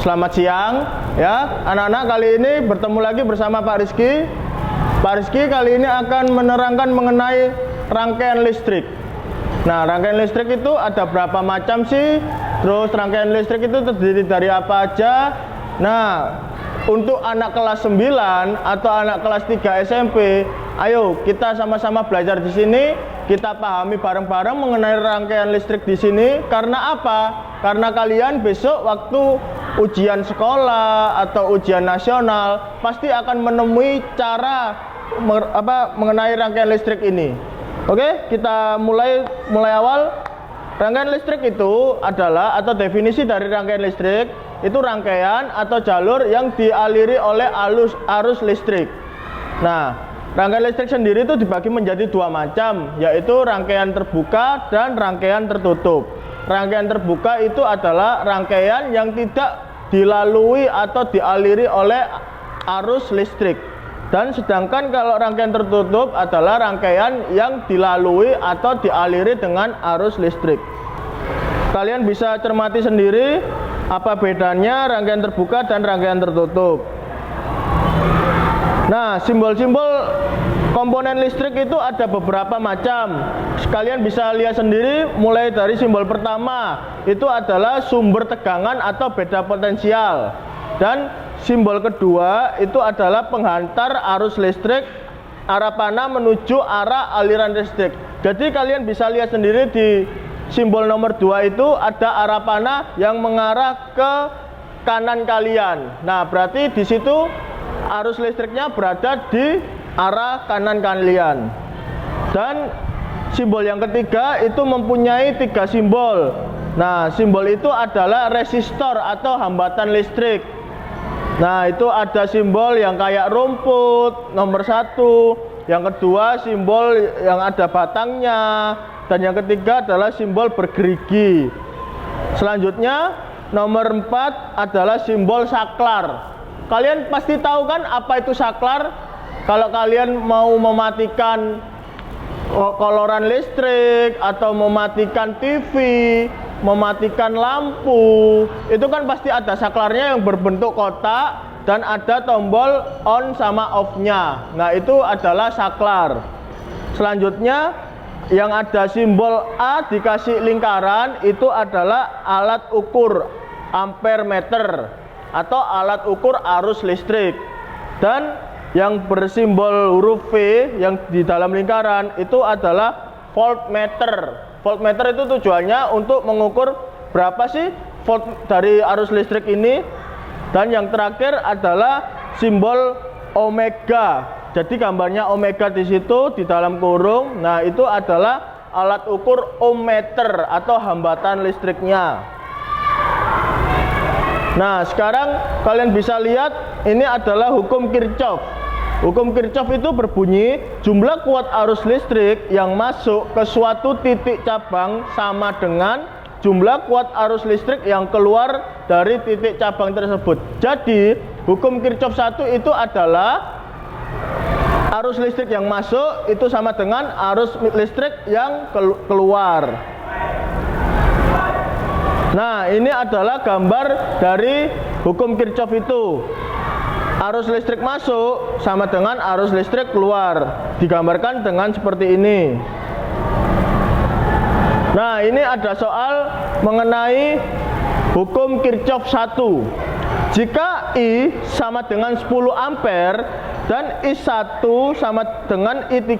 Selamat siang ya anak-anak, kali ini bertemu lagi bersama Pak Rizky. Pak Rizky kali ini akan menerangkan mengenai rangkaian listrik. Nah, rangkaian listrik itu ada berapa macam sih? Terus rangkaian listrik itu terdiri dari apa aja? Nah, untuk anak kelas 9 atau anak kelas 3 SMP, ayo kita sama-sama belajar di sini. Kita pahami bareng-bareng mengenai rangkaian listrik di sini. Karena apa? Karena kalian besok waktu ujian sekolah atau ujian nasional pasti akan menemui cara mengenai rangkaian listrik ini. Oke, kita mulai awal. Rangkaian listrik itu adalah, atau definisi dari rangkaian listrik itu rangkaian atau jalur yang dialiri oleh arus listrik. Nah, rangkaian listrik sendiri itu dibagi menjadi dua macam, yaitu rangkaian terbuka dan rangkaian tertutup. Rangkaian terbuka itu adalah rangkaian yang tidak dilalui atau dialiri oleh arus listrik. Dan sedangkan kalau rangkaian tertutup adalah rangkaian yang dilalui atau dialiri dengan arus listrik. Kalian bisa cermati sendiri apa bedanya rangkaian terbuka dan rangkaian tertutup. Nah, simbol-simbol komponen listrik itu ada beberapa macam. Kalian bisa lihat sendiri, mulai dari simbol pertama itu adalah sumber tegangan atau beda potensial. Dan simbol kedua itu adalah penghantar arus listrik arah panah menuju arah aliran listrik. Jadi kalian bisa lihat sendiri di simbol nomor 2 itu ada arah panah yang mengarah ke kanan kalian. Nah, berarti di situ arus listriknya berada di arah kanan kalian. Dan simbol yang ketiga itu mempunyai 3 simbol. Nah, simbol itu adalah resistor atau hambatan listrik. Nah, itu ada simbol yang kayak rumput, nomor 1. Yang kedua simbol yang ada batangnya. Dan yang ketiga adalah simbol bergerigi. Selanjutnya nomor 4 adalah simbol saklar. Kalian pasti tahu kan apa itu saklar? Kalau kalian mau mematikan koloran listrik atau mematikan TV, mematikan lampu, itu kan pasti ada saklarnya yang berbentuk kotak dan ada tombol on sama off-nya. Nah, itu adalah saklar. Selanjutnya yang ada simbol A dikasih lingkaran itu adalah alat ukur ampere meter atau alat ukur arus listrik. Dan yang bersimbol huruf V yang di dalam lingkaran itu adalah voltmeter. Voltmeter itu tujuannya untuk mengukur berapa sih volt dari arus listrik ini. Dan yang terakhir adalah simbol omega. Jadi gambarnya omega di situ di dalam kurung. Nah, itu adalah alat ukur ohmmeter atau hambatan listriknya. Nah, sekarang kalian bisa lihat ini adalah hukum Kirchhoff. Hukum Kirchhoff itu berbunyi jumlah kuat arus listrik yang masuk ke suatu titik cabang sama dengan jumlah kuat arus listrik yang keluar dari titik cabang tersebut. Jadi, hukum Kirchhoff 1 itu adalah arus listrik yang masuk itu sama dengan arus listrik yang keluar. Nah, ini adalah gambar dari hukum Kirchhoff itu. Arus listrik masuk sama dengan arus listrik keluar. Digambarkan dengan seperti ini. Nah, ini ada soal mengenai hukum Kirchhoff 1. Jika I sama dengan 10 ampere dan I1 sama dengan I3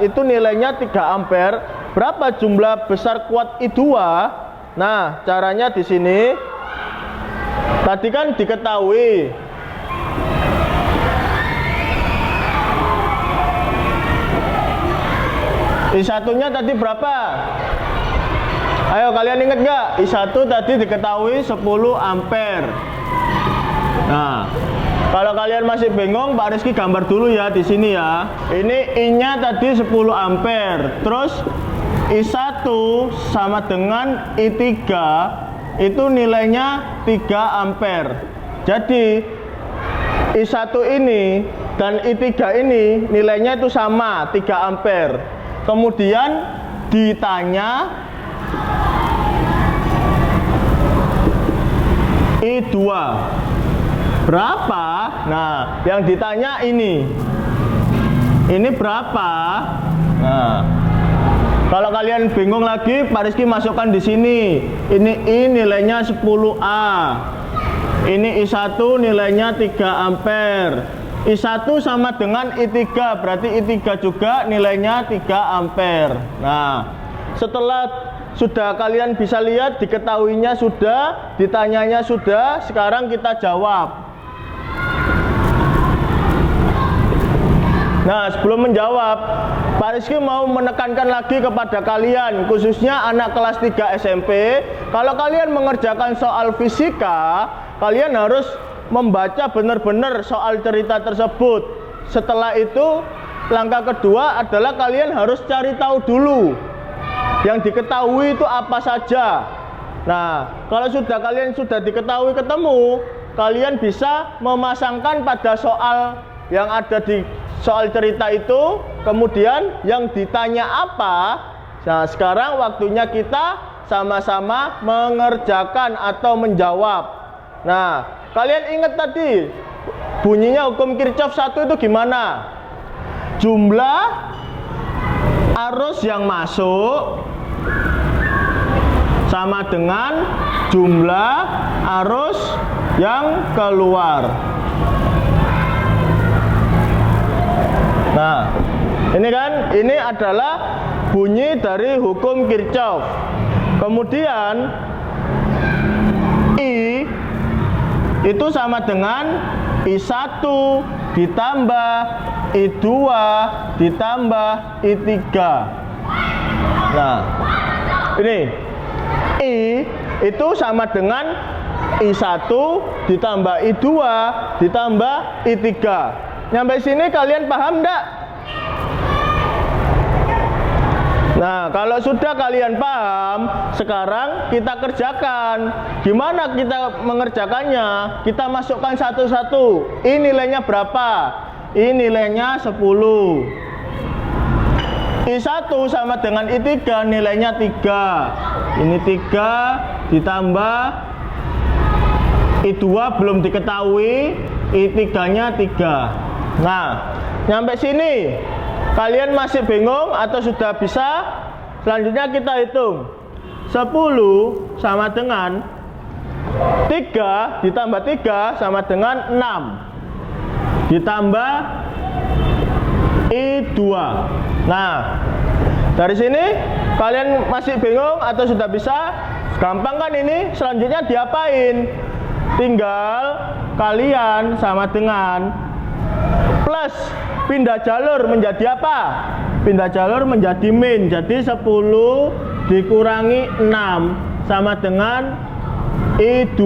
itu nilainya 3 ampere, berapa jumlah besar kuat I2? Nah, caranya di sini. Tadi kan diketahui I1-nya tadi berapa? Ayo kalian ingat nggak? I1 tadi diketahui 10 ampere. Nah, kalau kalian masih bingung, Pak Rizky gambar dulu ya di sini ya. Ini I-nya tadi 10 ampere. Terus I1 sama dengan I3 itu nilainya 3 ampere. Jadi I1 ini dan I3 ini nilainya itu sama 3 ampere. Kemudian ditanya I2 berapa? Nah, yang ditanya ini berapa? Nah, kalau kalian bingung lagi, Pak Rizky masukkan di sini. Ini I nilainya 10A. Ini I1 nilainya 3 ampere. I1 sama dengan I3, berarti I3 juga nilainya 3 ampere. Nah, setelah sudah kalian bisa lihat, diketahuinya sudah, ditanyanya sudah, sekarang kita jawab. Nah, sebelum menjawab, Pak Rizky mau menekankan lagi kepada kalian, khususnya anak kelas 3 SMP, kalau kalian mengerjakan soal fisika, kalian harus membaca benar-benar soal cerita tersebut. Setelah itu, langkah kedua adalah kalian harus cari tahu dulu yang diketahui itu apa saja. Nah, kalau kalian sudah diketahui ketemu, kalian bisa memasangkan pada soal yang ada di soal cerita itu, kemudian yang ditanya apa. Nah, sekarang waktunya kita sama-sama mengerjakan atau menjawab. Nah, kalian ingat tadi bunyinya hukum Kirchhoff 1 itu gimana? Jumlah arus yang masuk sama dengan jumlah arus yang keluar. Nah, ini adalah bunyi dari hukum Kirchhoff. Kemudian I itu sama dengan I1 ditambah I2 ditambah I3. Nah, ini I itu sama dengan I1 ditambah I2 ditambah I3. Nyampe sini kalian paham enggak? Nah, kalau sudah kalian paham, sekarang kita kerjakan. Gimana kita mengerjakannya? Kita masukkan satu-satu. Ini nilainya berapa? Ini nilainya 10. I1 sama dengan I3 nilainya 3. Ini 3 ditambah I2 belum diketahui, I3-nya 3. Nah, nyampe sini kalian masih bingung atau sudah bisa? Selanjutnya kita hitung. 10 sama dengan 3 ditambah 3 sama dengan 6 ditambah I2. Nah, dari sini kalian masih bingung atau sudah bisa? Gampang kan ini? Selanjutnya diapain? Tinggal kalian sama dengan plus pindah jalur menjadi apa? Pindah jalur menjadi min. Jadi 10 dikurangi 6 sama dengan I2.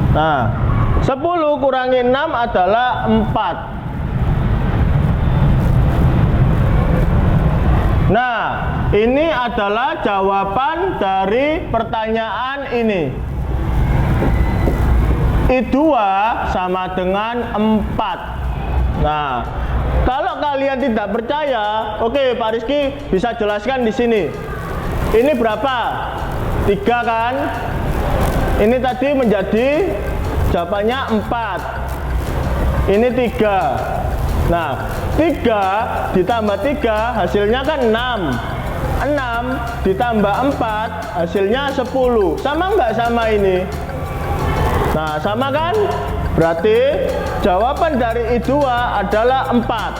Nah, 10 kurangi 6 adalah 4. Nah, ini adalah jawaban dari pertanyaan ini. I2 sama dengan 4. Nah, kalau kalian tidak percaya, oke, Pak Rizky bisa jelaskan di sini. Ini berapa? 3 kan? Ini tadi menjadi jawabannya 4. Ini 3. Nah, 3 ditambah 3 hasilnya kan 6. 6 ditambah 4 hasilnya 10. Sama nggak sama ini? Nah, sama kan? Berarti jawaban dari I2 adalah 4.